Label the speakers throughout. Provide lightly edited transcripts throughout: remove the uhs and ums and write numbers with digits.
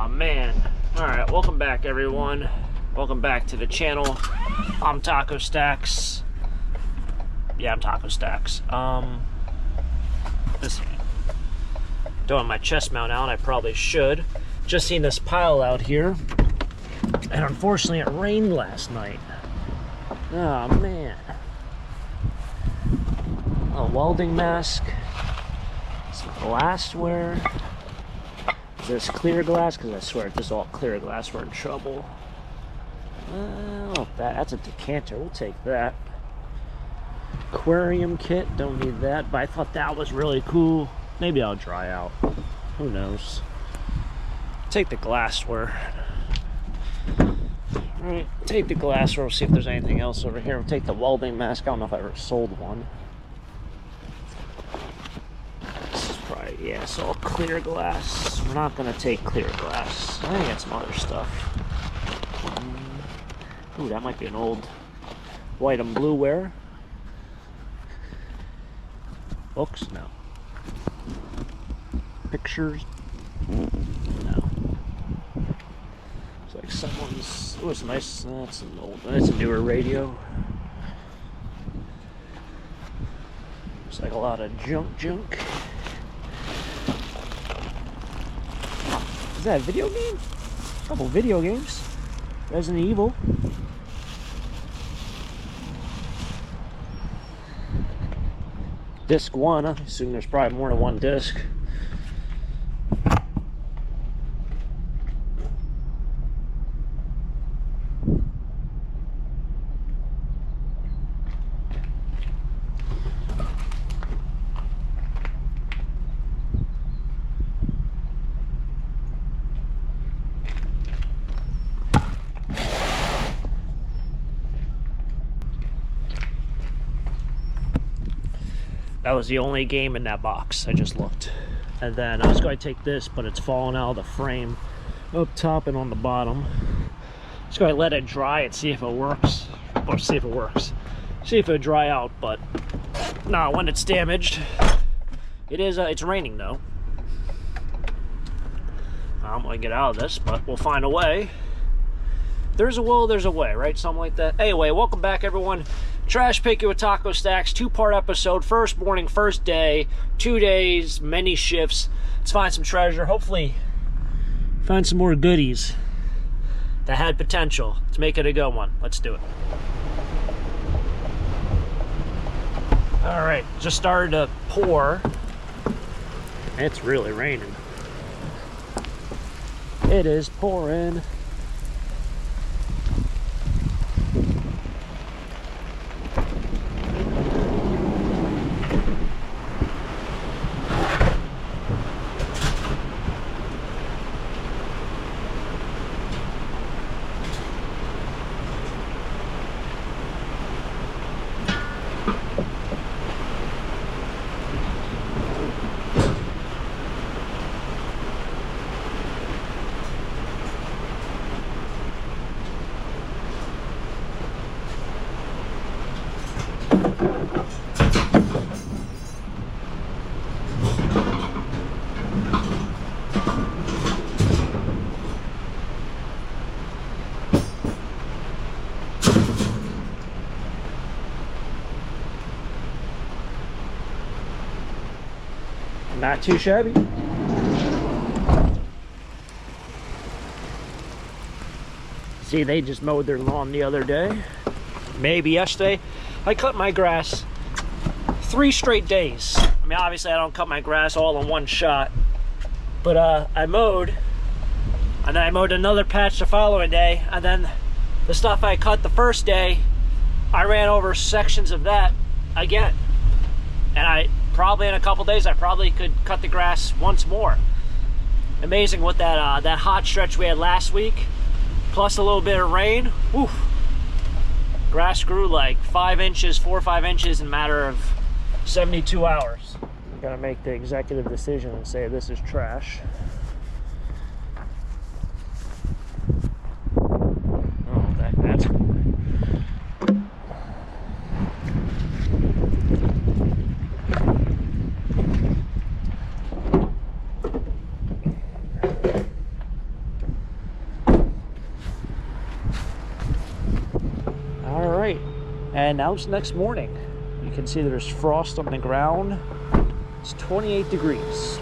Speaker 1: Oh man. Alright, welcome back everyone. Welcome back to the channel. I'm Taco Stacks. Yeah, I'm Taco Stacks. Doing my chest mount out, I probably should. Just seen this pile out here. And unfortunately it rained last night. Oh man. A welding mask. Some glassware. Is this clear glass? Because I swear if this is all clear glass, we're in trouble. Oh, that's a decanter. We'll take that. Aquarium kit. Don't need that. But I thought that was really cool. Maybe I'll dry out. Who knows? Take the glassware. Alright, take the glassware. We'll see if there's anything else over here. We'll take the welding mask. I don't know if I ever sold one. Yeah, it's all clear glass. We're not gonna take clear glass. I think I got some other stuff. Ooh, that might be an old white and blue wear. Books? No. Pictures? No. It's like someone's. Oh, it's nice. That's an old. That's a newer radio. It's like a lot of junk. Is that a video game? A couple video games. Resident Evil. Disc 1. I assume there's probably more than one disc. That was the only game in that box. I just looked. And then I was going to take this, but it's falling out of the frame up top and on the bottom. Just going to let it dry and see if it works. Or see if it works. See if it'll dry out, but not when it's damaged. It is, it's raining though. I'm going to get out of this, but we'll find a way. There's a will, there's a way, right? Something like that. Anyway, welcome back everyone. Trash Picking with Taco Stacks, 2-part episode. First morning, first day, 2 days, many shifts. Let's find some treasure. Hopefully, find some more goodies that had potential. Let's make it a good one. Let's do it. All right, just started to pour. It's really raining. It is pouring. Not too shabby. See, they just mowed their lawn the other day. Maybe yesterday. I cut my grass 3 straight days. I mean, obviously I don't cut my grass all in one shot. But I mowed. And then I mowed another patch the following day. And then the stuff I cut the first day, I ran over sections of that again. And probably in a couple days, I probably could cut the grass once more. Amazing what that that hot stretch we had last week, plus a little bit of rain. Whew. Grass grew like 5 inches, 4 or 5 inches in a matter of 72 hours. I'm gonna make the executive decision and say this is trash. Oh, that's cool. And now it's next morning. You can see there's frost on the ground. It's 28 degrees.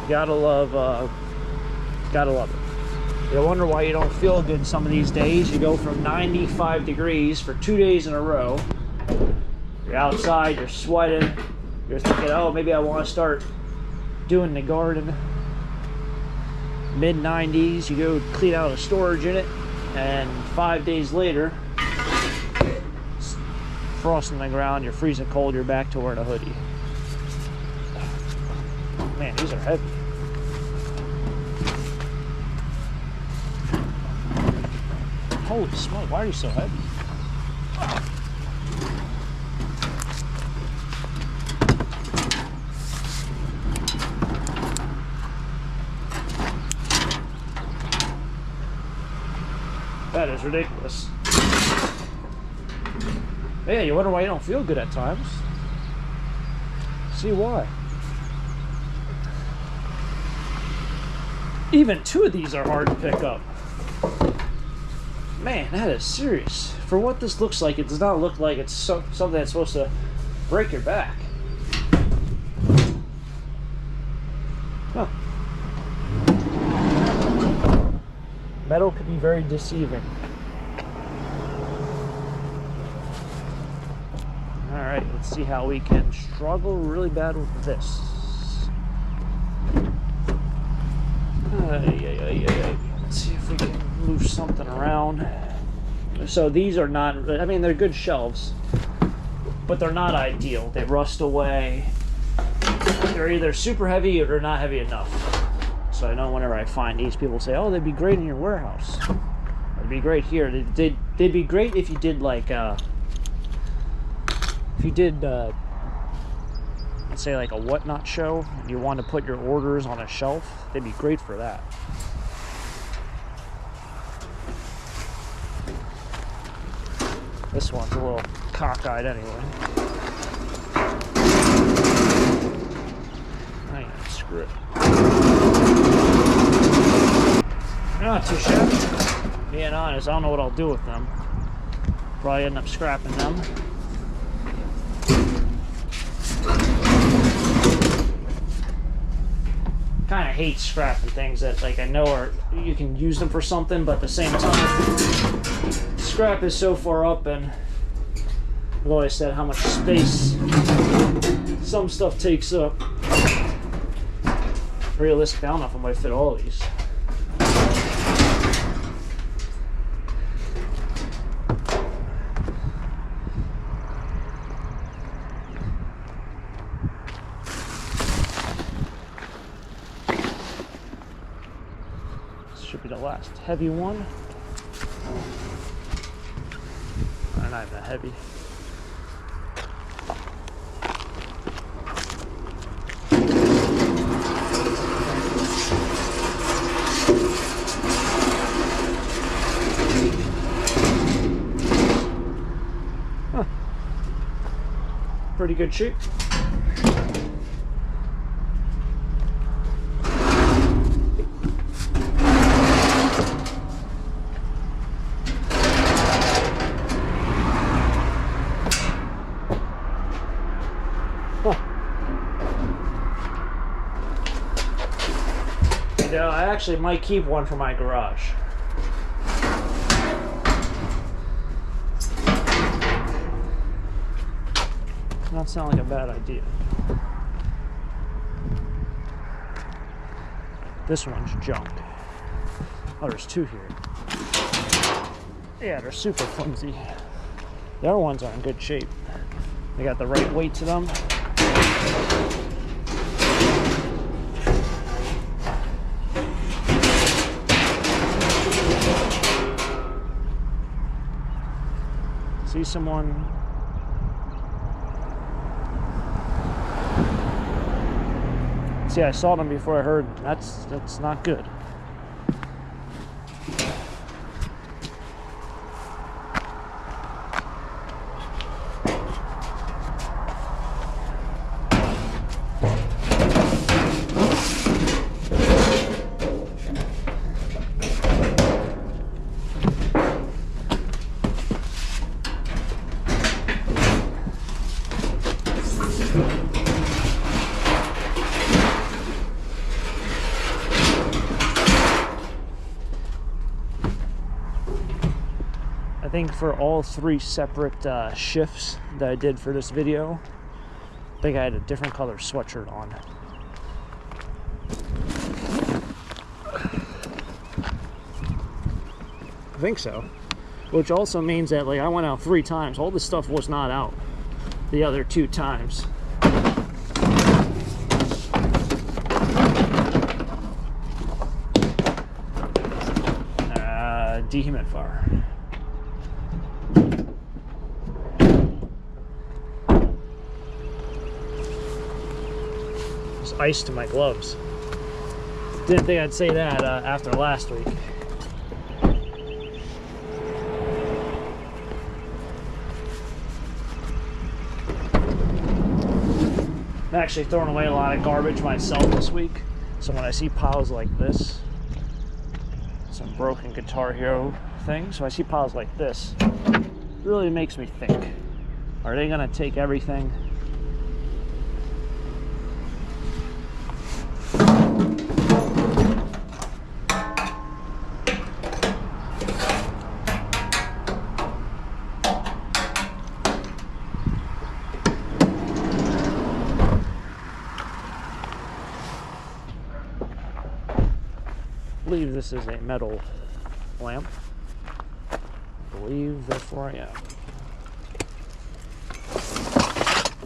Speaker 1: Gotta love it. You wonder why you don't feel good some of these days. You go from 95 degrees for 2 days in a row. You're outside, you're sweating. You're thinking, oh, maybe I want to start doing the garden. Mid-90s, you go clean out a storage unit, and 5 days later, frost on the ground, you're freezing cold, you're back to wearing a hoodie. Man, these are heavy. Holy smoke, why are you so heavy? That is ridiculous. Yeah, you wonder why you don't feel good at times. See why. Even 2 of these are hard to pick up. Man, that is serious. For what this looks like, it does not look like it's something that's supposed to break your back. Huh. Metal can be very deceiving. Alright, let's see how we can struggle really bad with this. Let's see if we can move something around. So these are not, I mean, they're good shelves, but they're not ideal. They rust away. They're either super heavy or they're not heavy enough. So I know whenever I find these, people say, oh, they'd be great in your warehouse. They'd be great here. They'd be great if you did like, let's say like a whatnot show, and you want to put your orders on a shelf, they'd be great for that. This one's a little cockeyed anyway. Screw it. Not too shabby. Being honest, I don't know what I'll do with them. Probably end up scrapping them. Kind of hate scrapping things that, like, I know are you can use them for something, but at the same time, scrap is so far up, and I've always said how much space some stuff takes up. Realistically, I don't know if I might fit all of these. This should be the last heavy one. Not even that heavy. Huh. Pretty good shape. You know, I actually might keep one for my garage. Does not sound like a bad idea. This one's junk. Oh, there's 2 here. Yeah, they're super flimsy. The other ones are in good shape. They got the right weight to them. See someone. See, I saw them before I heard them. That's not good. think for all 3 separate shifts that I did for this video, I think I had a different color sweatshirt on. I think so. Which also means that like I went out 3 times. All this stuff was not out the other 2 times. Dehumidifier. There's ice to my gloves. Didn't think I'd say that after last week. I'm actually throwing away a lot of garbage myself this week, so when I see piles like this, some broken Guitar Hero thing, so I see piles like this, it really makes me think, are they gonna take everything? I believe this is a metal lamp. I believe, therefore I am.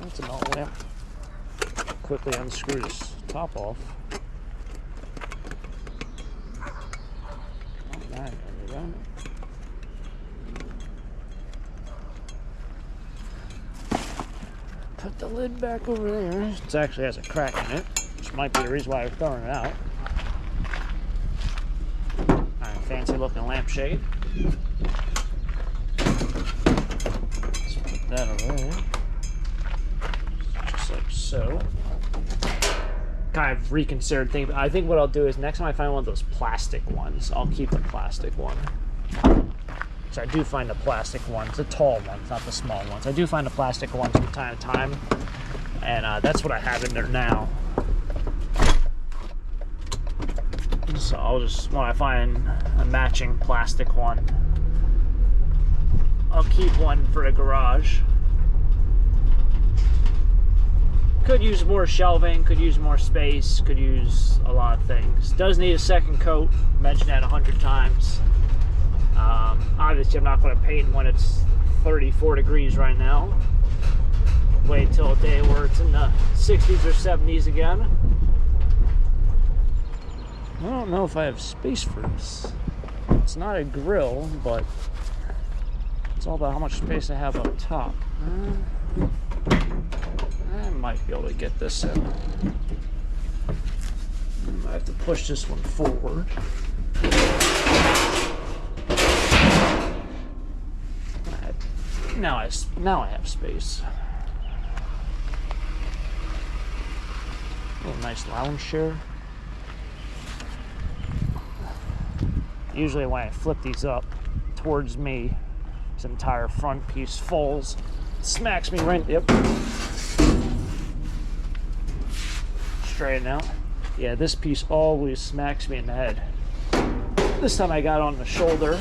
Speaker 1: That's a metal lamp. Quickly unscrew this top off. Put the lid back over there. It actually has a crack in it, which might be the reason why I'm throwing it out. Fancy looking lampshade. Let's put that over there. Just like so. Kind of reconsidered thing. I think what I'll do is next time I find one of those plastic ones, I'll keep the plastic one. So I do find the plastic ones, the tall ones, not the small ones. I do find the plastic ones from time to time. And that's what I have in there now. So I'll just, when I find a matching plastic one, I'll keep one for the garage. Could use more shelving, could use more space, could use a lot of things. Does need a second coat, mentioned that 100 times. Obviously I'm not going to paint when it's 34 degrees right now. Wait till a day where it's in the 60s or 70s again. I don't know if I have space for this. It's not a grill, but it's all about how much space I have up top. I might be able to get this in. I have to push this one forward. Now I have space. A nice lounge chair. Usually when I flip these up towards me, this entire front piece falls, smacks me right, yep. Straighten out. Yeah, this piece always smacks me in the head. This time I got on the shoulder.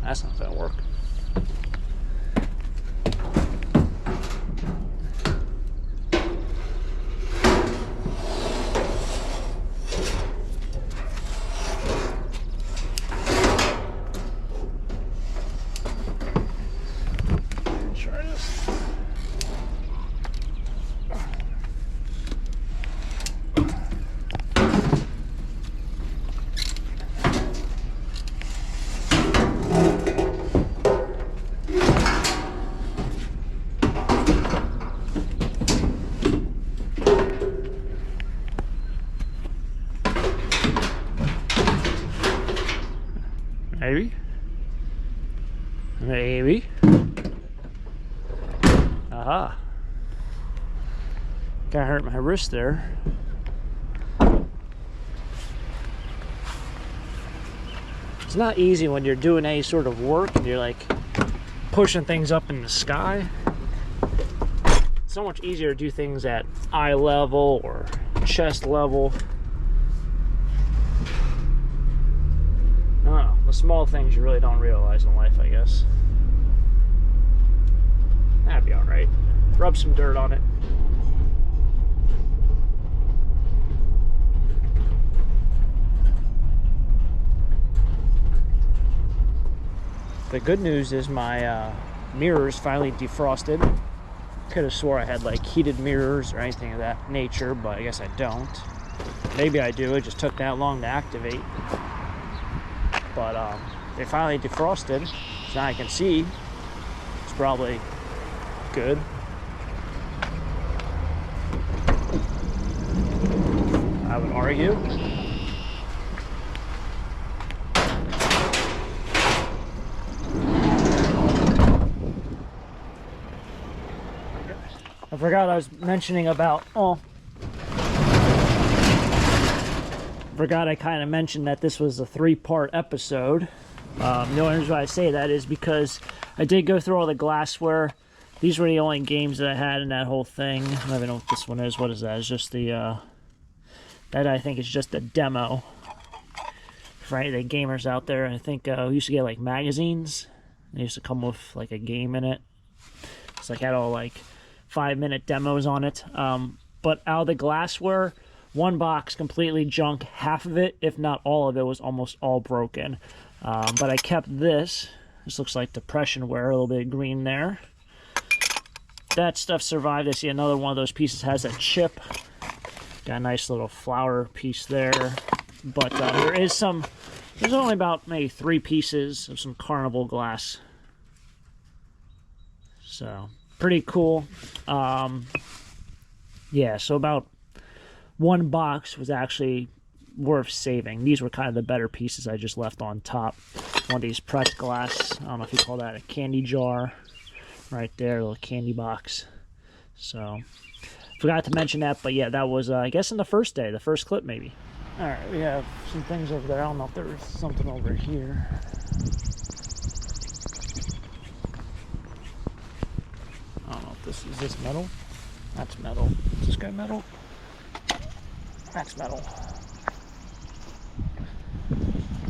Speaker 1: That's not gonna work. Maybe. Aha. Kinda hurt my wrist there. It's not easy when you're doing any sort of work and you're like pushing things up in the sky. It's so much easier to do things at eye level or chest level. I don't know, the small things you really don't realize in life, I guess. That'd be alright. Rub some dirt on it. The good news is my mirrors finally defrosted. Could have swore I had like heated mirrors or anything of that nature, but I guess I don't. Maybe I do, it just took that long to activate. But they finally defrosted, so now I can see. It's probably good. I would argue. I forgot I was mentioning about, forgot I kind of mentioned that this was a 3-part episode. The only reason why I say that is because I did go through all the glassware. These were the only games that I had in that whole thing. I don't even know what this one is. What is that? It's just the, that I think is just a demo for any of the gamers out there. I think we used to get like magazines. They used to come with like a game in it. It's like had all like 5-minute demos on it. But out of the glassware, one box completely junk. Half of it, if not all of it, was almost all broken. But I kept this. This looks like depression wear, a little bit of green there. That stuff survived. I see another one of those pieces has a chip. Got a nice little flower piece there. But there is some, there's only about maybe 3 pieces of some carnival glass. So, pretty cool. Yeah, so about 1 box was actually worth saving. These were kind of the better pieces I just left on top. One of these pressed glass, I don't know if you call that a candy jar. Right there, a little candy box. So, forgot to mention that, but yeah, that was, I guess, in the first day, the first clip maybe. Alright, we have some things over there. I don't know if there's something over here. I don't know if this is this metal. That's metal. Is this guy metal? That's metal.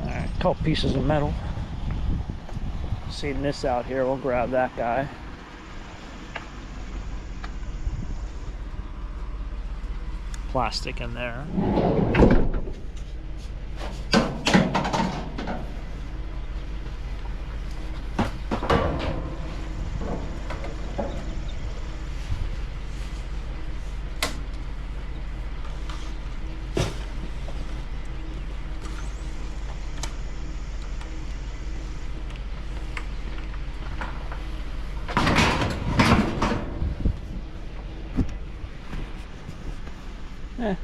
Speaker 1: Alright, a couple pieces of metal. Seeing this out here, we'll grab that guy. Plastic in there.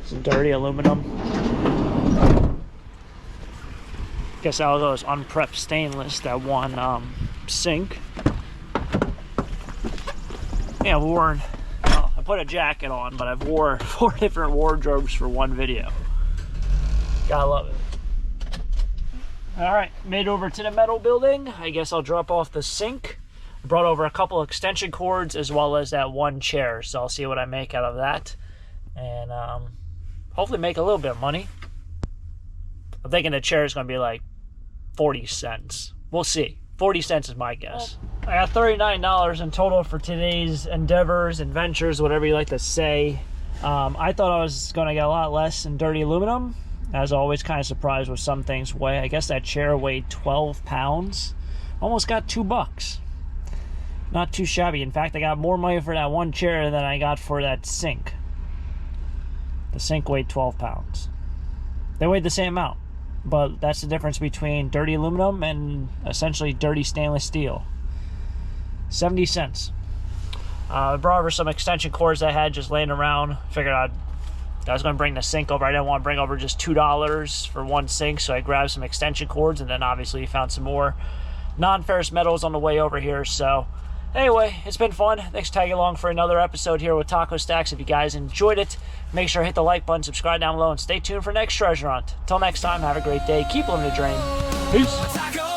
Speaker 1: Some dirty aluminum. Guess that was those unprepped stainless, that one sink. Yeah, worn. Well, I put a jacket on, but I've wore 4 different wardrobes for one video. Gotta love it. Alright, made over to the metal building. I guess I'll drop off the sink. Brought over a couple extension cords as well as that one chair, so I'll see what I make out of that. And hopefully make a little bit of money. I'm thinking the chair is going to be like 40 cents. We'll see. 40 cents is my guess. I got $39 in total for today's endeavors, adventures, whatever you like to say. I thought I was going to get a lot less in dirty aluminum. As always, kind of surprised with some things weigh. I guess that chair weighed 12 pounds. Almost got $2. Not too shabby. In fact, I got more money for that one chair than I got for that sink. The sink weighed 12 pounds. They weighed the same amount, but that's the difference between dirty aluminum and essentially dirty stainless steel. 70 cents. I brought over some extension cords I had just laying around. Figured I was going to bring the sink over. I didn't want to bring over just $2 for one sink, so I grabbed some extension cords, and then obviously found some more non-ferrous metals on the way over here. So anyway, it's been fun. Thanks for tagging along for another episode here with Taco Stacks. If you guys enjoyed it, make sure to hit the like button, subscribe down below, and stay tuned for next treasure hunt. Until next time, have a great day. Keep living the dream. Peace.